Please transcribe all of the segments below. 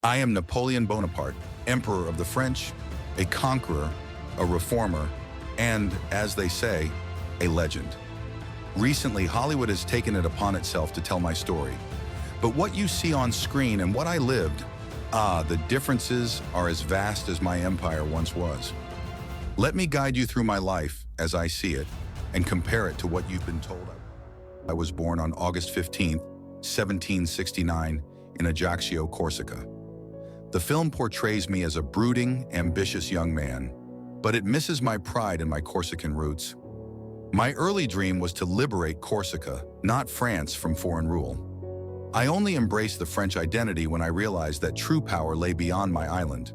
I am Napoleon Bonaparte, Emperor of the French, a conqueror, a reformer, and, as they say, a legend. Recently, Hollywood has taken it upon itself to tell my story. But what you see on screen and what I lived, the differences are as vast as my empire once was. Let me guide you through my life as I see it and compare it to what you've been told. I was born on August 15th, 1769, in Ajaccio, Corsica. The film portrays me as a brooding, ambitious young man, but it misses my pride and my Corsican roots. My early dream was to liberate Corsica, not France, from foreign rule. I only embraced the French identity when I realized that true power lay beyond my island.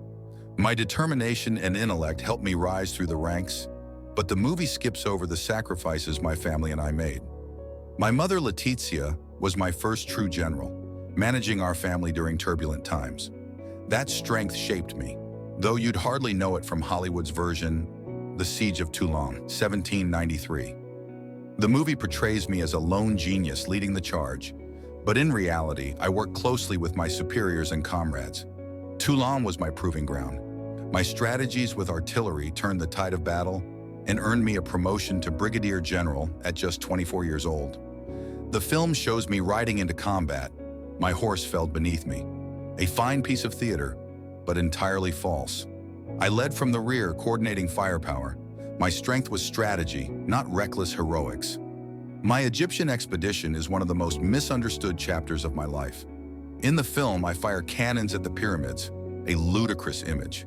My determination and intellect helped me rise through the ranks, but the movie skips over the sacrifices my family and I made. My mother, Letizia, was my first true general, managing our family during turbulent times. That strength shaped me, though you'd hardly know it from Hollywood's version, The Siege of Toulon, 1793. The movie portrays me as a lone genius leading the charge, but in reality, I worked closely with my superiors and comrades. Toulon was my proving ground. My strategies with artillery turned the tide of battle and earned me a promotion to brigadier general at just 24 years old. The film shows me riding into combat. My horse fell beneath me. A fine piece of theater, but entirely false. I led from the rear, coordinating firepower. My strength was strategy, not reckless heroics. My Egyptian expedition is one of the most misunderstood chapters of my life. In the film, I fire cannons at the pyramids, a ludicrous image.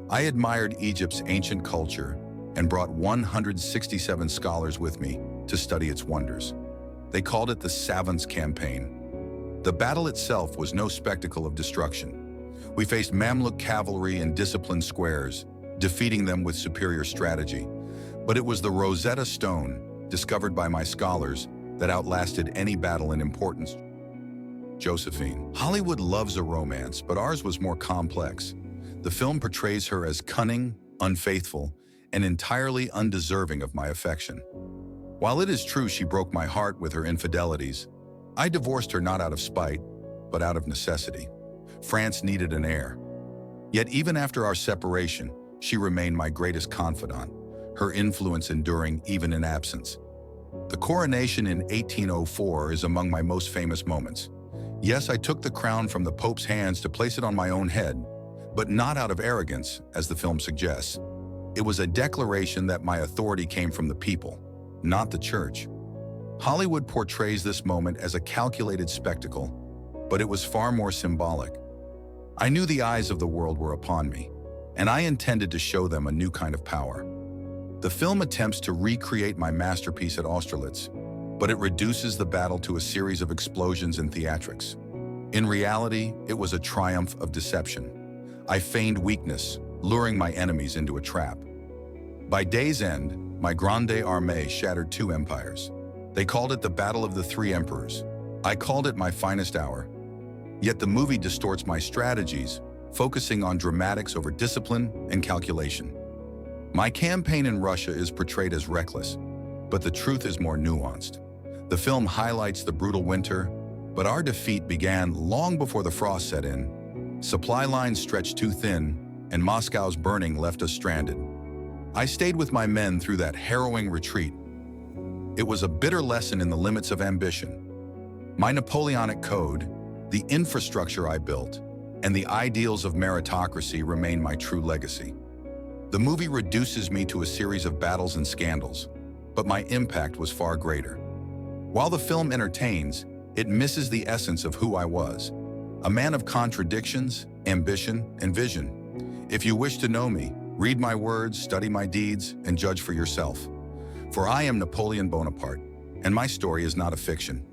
I admired Egypt's ancient culture and brought 167 scholars with me to study its wonders. They called it the Savants Campaign. The battle itself was no spectacle of destruction. We faced Mamluk cavalry in disciplined squares, defeating them with superior strategy. But it was the Rosetta Stone, discovered by my scholars, that outlasted any battle in importance. Josephine. Hollywood loves a romance, but ours was more complex. The film portrays her as cunning, unfaithful, and entirely undeserving of my affection. While it is true she broke my heart with her infidelities, I divorced her not out of spite, but out of necessity. France needed an heir. Yet even after our separation, she remained my greatest confidant, her influence enduring even in absence. The coronation in 1804 is among my most famous moments. Yes, I took the crown from the Pope's hands to place it on my own head, but not out of arrogance, as the film suggests. It was a declaration that my authority came from the people, not the church. Hollywood portrays this moment as a calculated spectacle, but it was far more symbolic. I knew the eyes of the world were upon me, and I intended to show them a new kind of power. The film attempts to recreate my masterpiece at Austerlitz, but it reduces the battle to a series of explosions and theatrics. In reality, it was a triumph of deception. I feigned weakness, luring my enemies into a trap. By day's end, my Grande Armée shattered two empires. They called it the Battle of the Three Emperors. I called it my finest hour. Yet the movie distorts my strategies, focusing on dramatics over discipline and calculation. My campaign in Russia is portrayed as reckless, but the truth is more nuanced. The film highlights the brutal winter, but our defeat began long before the frost set in. Supply lines stretched too thin, and Moscow's burning left us stranded. I stayed with my men through that harrowing retreat. It was a bitter lesson in the limits of ambition. My Napoleonic code, the infrastructure I built, and the ideals of meritocracy remain my true legacy. The movie reduces me to a series of battles and scandals, but my impact was far greater. While the film entertains, it misses the essence of who I was, a man of contradictions, ambition, and vision. If you wish to know me, read my words, study my deeds, and judge for yourself. For I am Napoleon Bonaparte, and my story is not a fiction.